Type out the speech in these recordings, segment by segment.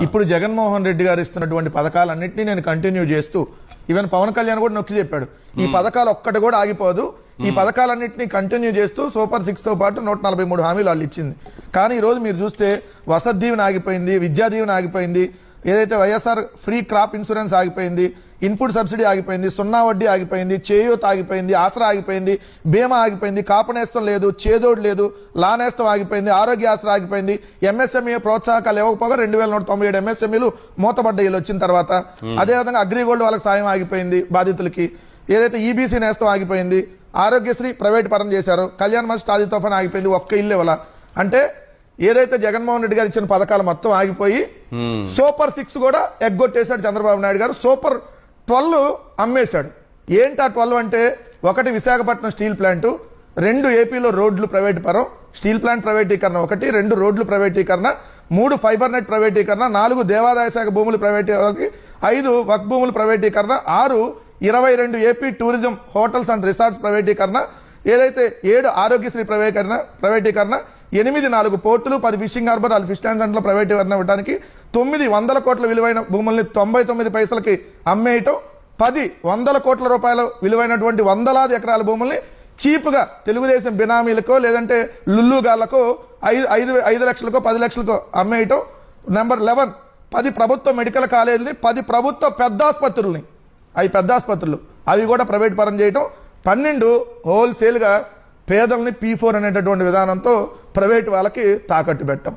ఇప్పుడు జగన్మోహన్ రెడ్డి గారు ఇస్తున్నటువంటి పథకాలన్నింటినీ నేను కంటిన్యూ చేస్తూ ఈవెన్ పవన్ కళ్యాణ్ కూడా నొక్కి చెప్పాడు ఈ పథకాలు ఒక్కటి కూడా ఆగిపోదు, ఈ పథకాలన్నింటినీ కంటిన్యూ చేస్తూ సూపర్ 6 తో పాటు 143 హామీలు వాళ్ళు ఇచ్చింది. కానీ ఈ రోజు మీరు చూస్తే వసతి దీవెన ఆగిపోయింది, విద్యా దీవెన ఆగిపోయింది, ఏదైతే వైఎస్ఆర్ ఫ్రీ క్రాప్ ఇన్సూరెన్స్ ఆగిపోయింది, ఇన్పుట్ సబ్సిడీ ఆగిపోయింది, సున్నా వడ్డీ ఆగిపోయింది, చేయూత ఆగిపోయింది, ఆసరా ఆగిపోయింది, బీమా ఆగిపోయింది, కాపనేస్తం లేదు, చేదోడు లేదు, లానేస్తం ఆగిపోయింది, ఆరోగ్య ఆసరా ఆగిపోయింది, ఎంఎస్ఎంఈ ప్రోత్సాహకాలు ఇవ్వకపోగా 2197 ఎంఎస్ఎంఈలు మూతపడ్డాయి వచ్చిన తర్వాత. అదేవిధంగా అగ్రిగోల్డ్ వాళ్ళకి సాయం ఆగిపోయింది బాధితులకి, ఏదైతే ఈబీసీ నేస్తం ఆగిపోయింది, ఆరోగ్యశ్రీ ప్రైవేట్ పరం చేశారు, కళ్యాణ్ మంచి తాజీ తోఫాన్ ఆగిపోయింది, ఒక్క ఇల్లు ఇవ్వాల. అంటే ఏదైతే జగన్మోహన్ రెడ్డి గారు ఇచ్చిన పథకాలు మొత్తం ఆగిపోయి సూపర్ 6 కూడా ఎగ్గొట్టేశాడు చంద్రబాబు నాయుడు గారు. సూపర్ 12 అమ్మేశాడు. ఏంటి ఆ 12 అంటే, 1 విశాఖపట్నం స్టీల్ ప్లాంట్, 2 ఏపీలో రోడ్లు ప్రైవేట్ పరం, స్టీల్ ప్లాంట్ ప్రైవేటీకరణ 1, 2 రోడ్లు ప్రైవేటీకరణ, 3 ఫైబర్ నెట్ ప్రైవేటీకరణ, 4 దేవాదాయ శాఖ భూములు ప్రైవేటీకరణ, 5 వక్ భూములు ప్రైవేటీకరణ, 6 22 AP tourism hotels and resorts ప్రైవేటీకరణ, ఏదైతే 7 ఆరోగ్యశ్రీ ప్రైవేటీకరణ, 8 4 పోర్టులు, 10 ఫిషింగ్ హార్బర్, 4 ఫిష్ ట్యాంక్ లో ప్రైవేటీకరణ ఇవ్వడానికి, 9 100 కోట్ల విలువైన భూముల్ని 99 పైసలకి అమ్మేయటం, 10 100 కోట్ల రూపాయల విలువైనటువంటి వందలాది ఎకరాల భూముల్ని చీప్ గా తెలుగుదేశం బినామీలకో లేదంటే లుల్లుగాళ్లకో 5 లక్షలకో 10 లక్షలకో అమ్మేయటం. నెంబర్ 11 10 ప్రభుత్వ మెడికల్ కాలేజీని, 10 ప్రభుత్వ పెద్ద ఆసుపత్రుల్ని, అవి పెద్ద ఆసుపత్రులు అవి కూడా ప్రైవేట్ పరం చేయటం, 12 హోల్సేల్ గా పేదల్ని P4 అనేటటువంటి విధానంతో ప్రైవేట్ వాళ్ళకి తాకట్టు పెట్టడం.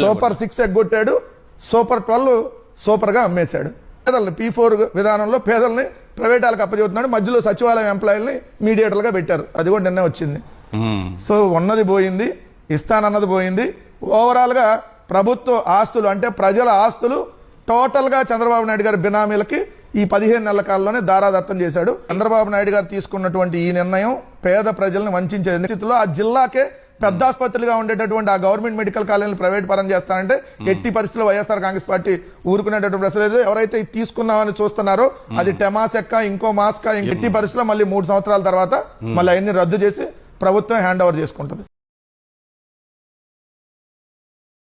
సూపర్ 6 ఎగ్గొట్టాడు, సూపర్ 12 సూపర్ గా అమ్మేశాడు. పేదల్ని P4 విధానంలో పేదల్ని ప్రైవేట్ వాళ్ళకి అప్పచెబుతున్నాడు. మధ్యలో సచివాలయం ఎంప్లాయీలని మీడియేటర్లుగా పెట్టారు. అది కూడా నిన్నే వచ్చింది. సో ఉన్నది పోయింది, ఇస్తానన్నది పోయింది. ఓవరాల్ గా ప్రభుత్వ ఆస్తులు అంటే ప్రజల ఆస్తులు టోటల్ గా చంద్రబాబు నాయుడు గారి బినామీలకి ఈ 15 నెలల కాలంలోనే దారాదత్తం చేశాడు. చంద్రబాబు నాయుడు గారు తీసుకున్నటువంటి ఈ నిర్ణయం పేద ప్రజలను వంచే స్థితిలో ఆ జిల్లాకే పెద్ద ఆసుపత్రులుగా ఉండేటటువంటి ఆ గవర్నమెంట్ మెడికల్ కాలేజీలు ప్రైవేట్ పరం చేస్తానంటే ఎట్టి పరిస్థితుల్లో వైఎస్ఆర్ కాంగ్రెస్ పార్టీ ఊరుకునేటటువంటి ప్రశ్న లేదు. ఎవరైతే తీసుకున్నామని చూస్తున్నారో అది టెమాసెక్క ఇంకో మాస్కా ఎట్టి పరిస్థితుల్లో మళ్ళీ 3 సంవత్సరాల తర్వాత మళ్ళీ అవన్నీ రద్దు చేసి ప్రభుత్వం హ్యాండ్ ఓవర్ చేసుకుంటుంది.